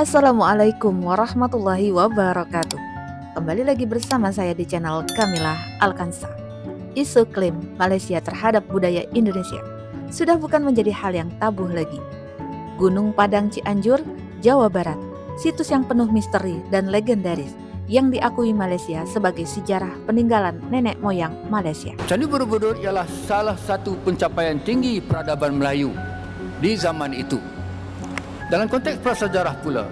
Assalamualaikum warahmatullahi wabarakatuh. Kembali lagi bersama saya di channel Kamilah Alkansa. Isu klaim Malaysia terhadap budaya Indonesia sudah bukan menjadi hal yang tabu lagi. Gunung Padang Cianjur, Jawa Barat, situs yang penuh misteri dan legendaris yang diakui Malaysia sebagai sejarah peninggalan nenek moyang Malaysia. Candi Borobudur ialah salah satu pencapaian tinggi peradaban Melayu di zaman itu. Dalam konteks prasejarah pula,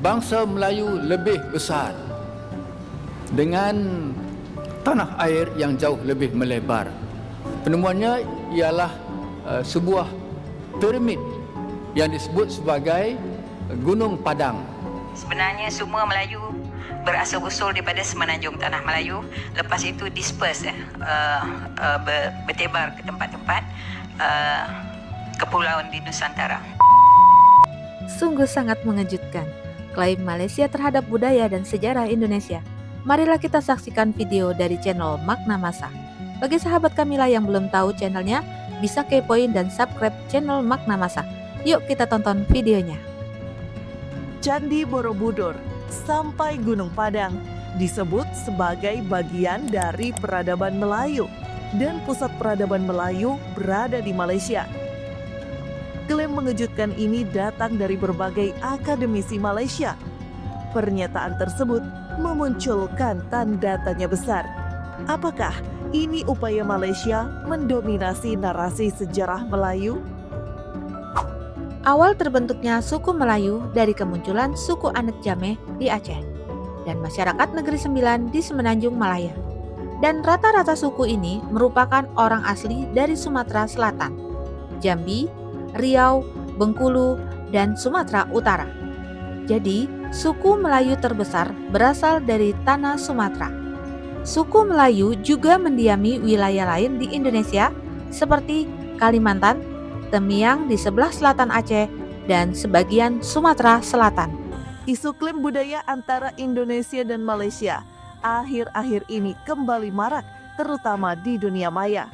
bangsa Melayu lebih besar dengan tanah air yang jauh lebih melebar. Penemuannya ialah sebuah piramid yang disebut sebagai Gunung Padang. Sebenarnya semua Melayu berasal-usul daripada semenanjung Tanah Melayu. Lepas itu disperse, bertebar ke tempat-tempat kepulauan di Nusantara. Sungguh sangat mengejutkan klaim Malaysia terhadap budaya dan sejarah Indonesia. Marilah kita saksikan video dari channel Makna Masa. Bagi sahabat Kamilah yang belum tahu channelnya, bisa kepoin dan subscribe channel Makna Masa. Yuk kita tonton videonya. Candi Borobudur sampai Gunung Padang disebut sebagai bagian dari peradaban Melayu dan pusat peradaban Melayu berada di Malaysia. Klaim mengejutkan ini datang dari berbagai akademisi Malaysia. Pernyataan tersebut memunculkan tanda tanya besar. Apakah ini upaya Malaysia mendominasi narasi sejarah Melayu? Awal terbentuknya suku Melayu dari kemunculan suku Anet Jameh di Aceh dan masyarakat Negeri Sembilan di Semenanjung Malaya. Dan rata-rata suku ini merupakan orang asli dari Sumatera Selatan, Jambi, Riau, Bengkulu, dan Sumatera Utara. Jadi, suku Melayu terbesar berasal dari tanah Sumatera. Suku Melayu juga mendiami wilayah lain di Indonesia seperti Kalimantan, Temiang di sebelah selatan Aceh, dan sebagian Sumatera Selatan. Isu klaim budaya antara Indonesia dan Malaysia akhir-akhir ini kembali marak, terutama di dunia maya.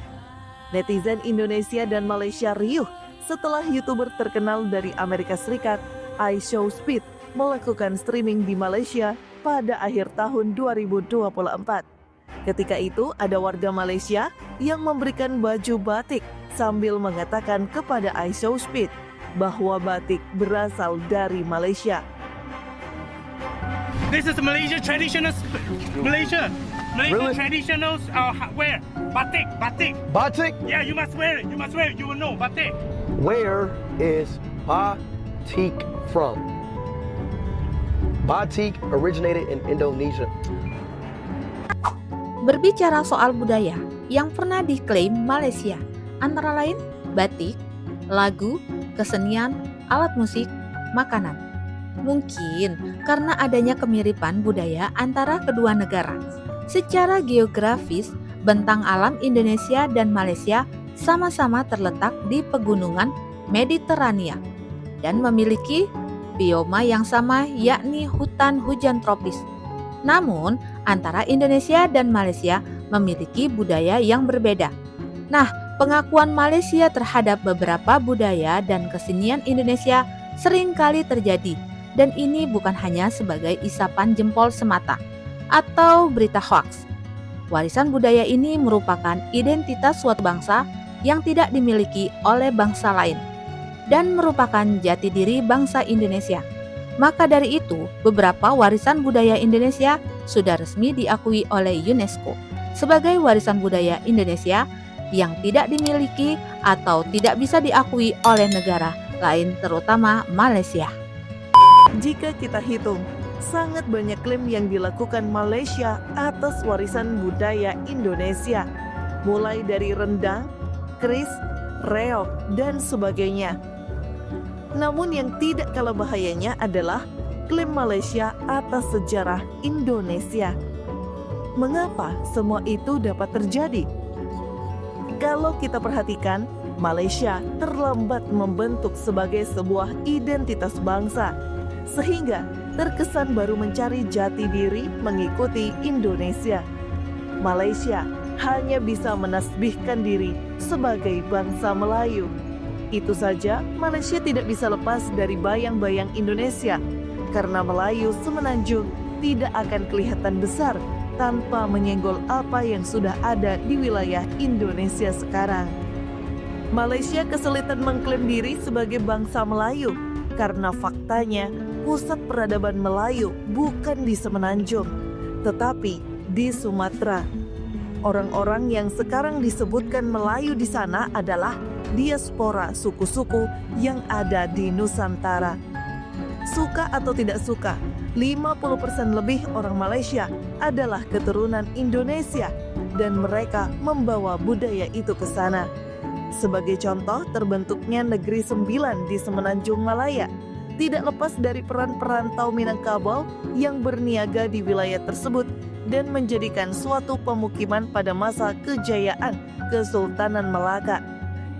Netizen Indonesia dan Malaysia riuh setelah YouTuber terkenal dari Amerika Serikat, iShowSpeed, melakukan streaming di Malaysia pada akhir tahun 2024. Ketika itu, ada warga Malaysia yang memberikan baju batik sambil mengatakan kepada iShowSpeed bahwa batik berasal dari Malaysia. This is Malaysia traditional Malaysia Really? traditional wear batik. Batik? Yeah, you must wear it. You will know batik. Where is batik from? Batik originated in Indonesia. Berbicara soal budaya yang pernah diklaim Malaysia, antara lain batik, lagu, kesenian, alat musik, makanan. Mungkin karena adanya kemiripan budaya antara kedua negara. Secara geografis, bentang alam Indonesia dan Malaysia sama-sama terletak di pegunungan Mediterania dan memiliki bioma yang sama, yakni hutan hujan tropis. Namun, antara Indonesia dan Malaysia memiliki budaya yang berbeda. Nah, pengakuan Malaysia terhadap beberapa budaya dan kesenian Indonesia seringkali terjadi, dan ini bukan hanya sebagai isapan jempol semata atau berita hoaks. Warisan budaya ini merupakan identitas suatu bangsa yang tidak dimiliki oleh bangsa lain dan merupakan jati diri bangsa Indonesia. Maka dari itu, beberapa warisan budaya Indonesia sudah resmi diakui oleh UNESCO sebagai warisan budaya Indonesia yang tidak dimiliki atau tidak bisa diakui oleh negara lain, terutama Malaysia. Jika kita hitung, sangat banyak klaim yang dilakukan Malaysia atas warisan budaya Indonesia, mulai dari rendang, keris, reog, dan sebagainya. Namun yang tidak kalah bahayanya adalah klaim Malaysia atas sejarah Indonesia. Mengapa semua itu dapat terjadi? Kalau kita perhatikan, Malaysia terlambat membentuk sebagai sebuah identitas bangsa, sehingga terkesan baru mencari jati diri mengikuti Indonesia. Malaysia hanya bisa menasbihkan diri sebagai bangsa Melayu. Itu saja, Malaysia tidak bisa lepas dari bayang-bayang Indonesia. karena Melayu Semenanjung tidak akan kelihatan besar tanpa menyenggol apa yang sudah ada di wilayah Indonesia sekarang. Malaysia kesulitan mengklaim diri sebagai bangsa Melayu karena faktanya pusat peradaban Melayu bukan di Semenanjung, tetapi di Sumatera. Orang-orang yang sekarang disebutkan Melayu di sana adalah diaspora suku-suku yang ada di Nusantara. Suka atau tidak suka, 50% lebih orang Malaysia adalah keturunan Indonesia dan mereka membawa budaya itu ke sana. Sebagai contoh, terbentuknya Negeri Sembilan di Semenanjung Malaya tidak lepas dari peran perantau Minangkabau yang berniaga di wilayah tersebut dan menjadikan suatu pemukiman pada masa kejayaan Kesultanan Melaka.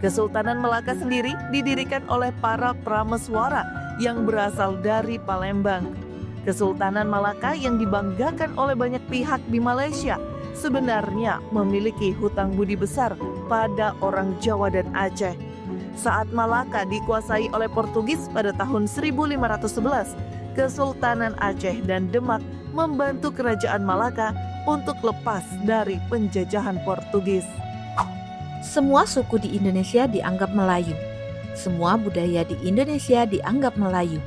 Kesultanan Melaka sendiri didirikan oleh para prameswara yang berasal dari Palembang. Kesultanan Malaka yang dibanggakan oleh banyak pihak di Malaysia sebenarnya memiliki hutang budi besar pada orang Jawa dan Aceh. Saat Malaka dikuasai oleh Portugis pada tahun 1511, Kesultanan Aceh dan Demak membantu kerajaan Malaka untuk lepas dari penjajahan Portugis. Semua suku di Indonesia dianggap Melayu. Semua budaya di Indonesia dianggap Melayu.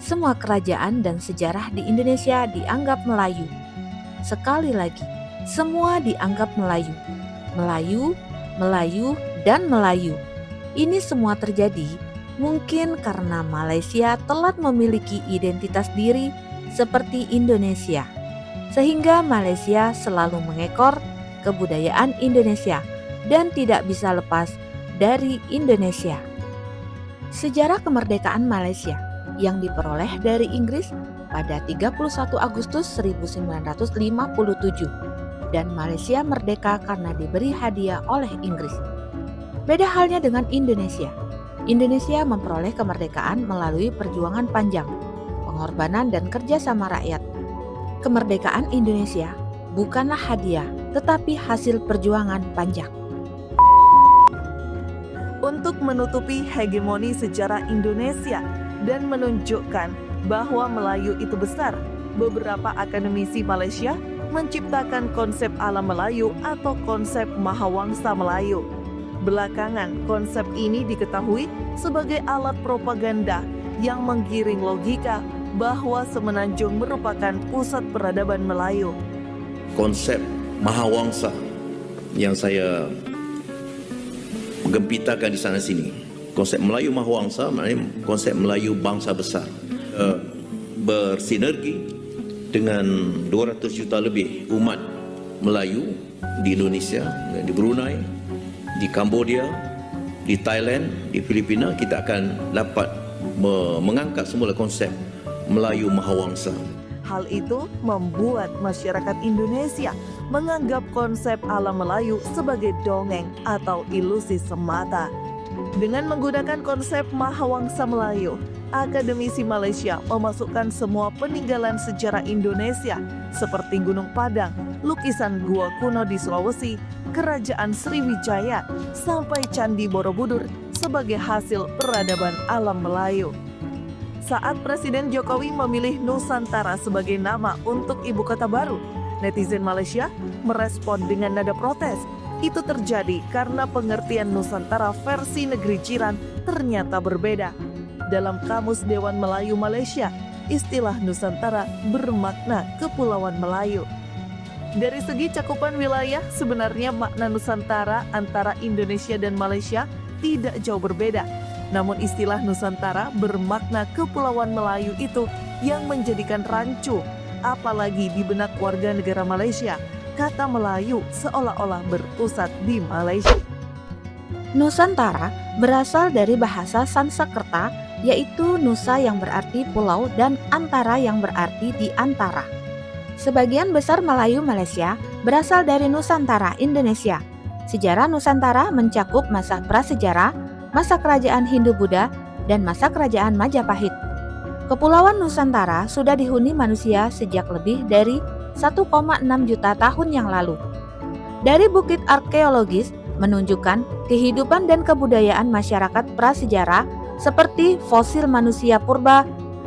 Semua kerajaan dan sejarah di Indonesia dianggap Melayu. Sekali lagi, semua dianggap Melayu. Melayu, Melayu, dan Melayu. Ini semua terjadi mungkin karena Malaysia telah memiliki identitas diri seperti Indonesia, sehingga Malaysia selalu mengekor kebudayaan Indonesia dan tidak bisa lepas dari Indonesia. Sejarah kemerdekaan Malaysia yang diperoleh dari Inggris pada 31 Agustus 1957 dan Malaysia merdeka karena diberi hadiah oleh Inggris. Beda halnya dengan Indonesia. Indonesia memperoleh kemerdekaan melalui perjuangan panjang, pengorbanan dan kerjasama rakyat. Kemerdekaan Indonesia bukanlah hadiah, tetapi hasil perjuangan panjang. Untuk menutupi hegemoni sejarah Indonesia dan menunjukkan bahwa Melayu itu besar, beberapa akademisi Malaysia menciptakan konsep alam Melayu atau konsep Mahawangsa Melayu. Belakangan, konsep ini diketahui sebagai alat propaganda yang menggiring logika bahwa Semenanjung merupakan pusat peradaban Melayu. Konsep Mahawangsa yang saya gempitakan di sana sini, konsep Melayu Mahawangsa maknanya konsep Melayu bangsa besar, bersinergi dengan 200 juta lebih umat Melayu di Indonesia, di Brunei, di Cambodia, di Thailand, di Filipina. Kita akan dapat mengangkat semula konsep Melayu Mahawangsa. Hal itu membuat masyarakat Indonesia menganggap konsep alam Melayu sebagai dongeng atau ilusi semata. Dengan menggunakan konsep Mahawangsa Melayu, akademisi Malaysia memasukkan semua peninggalan sejarah Indonesia seperti Gunung Padang, lukisan gua kuno di Sulawesi, Kerajaan Sriwijaya, sampai Candi Borobudur sebagai hasil peradaban alam Melayu. Saat Presiden Jokowi memilih Nusantara sebagai nama untuk ibu kota baru, netizen Malaysia merespon dengan nada protes. Itu terjadi karena pengertian Nusantara versi negeri jiran ternyata berbeda. Dalam Kamus Dewan Melayu Malaysia, istilah Nusantara bermakna Kepulauan Melayu. Dari segi cakupan wilayah, sebenarnya makna Nusantara antara Indonesia dan Malaysia tidak jauh berbeda. Namun istilah Nusantara bermakna Kepulauan Melayu itu yang menjadikan rancu, apalagi di benak warga negara Malaysia. Kata Melayu seolah-olah berpusat di Malaysia. Nusantara berasal dari bahasa Sanskerta, yaitu Nusa yang berarti pulau dan Antara yang berarti di antara. Sebagian besar Melayu Malaysia berasal dari Nusantara, Indonesia. Sejarah Nusantara mencakup masa prasejarah, masa kerajaan Hindu-Buddha, dan masa kerajaan Majapahit. Kepulauan Nusantara sudah dihuni manusia sejak lebih dari 1,6 juta tahun yang lalu. Dari bukit arkeologis menunjukkan kehidupan dan kebudayaan masyarakat prasejarah seperti fosil manusia purba,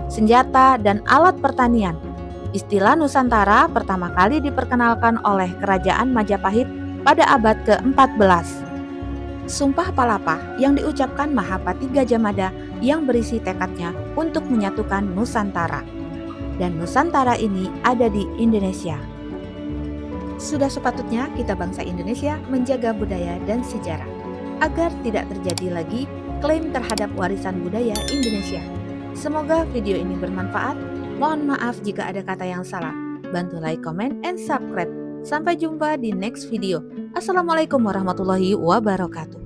senjata, dan alat pertanian. Istilah Nusantara pertama kali diperkenalkan oleh Kerajaan Majapahit pada abad ke-14. Sumpah Palapa yang diucapkan Mahapati Gajah Mada yang berisi tekadnya untuk menyatukan Nusantara. Dan Nusantara ini ada di Indonesia. Sudah sepatutnya kita bangsa Indonesia menjaga budaya dan sejarah agar tidak terjadi lagi klaim terhadap warisan budaya Indonesia. Semoga video ini bermanfaat. Mohon maaf jika ada kata yang salah. Bantu like, comment, and subscribe. Sampai jumpa di next video. Assalamualaikum warahmatullahi wabarakatuh.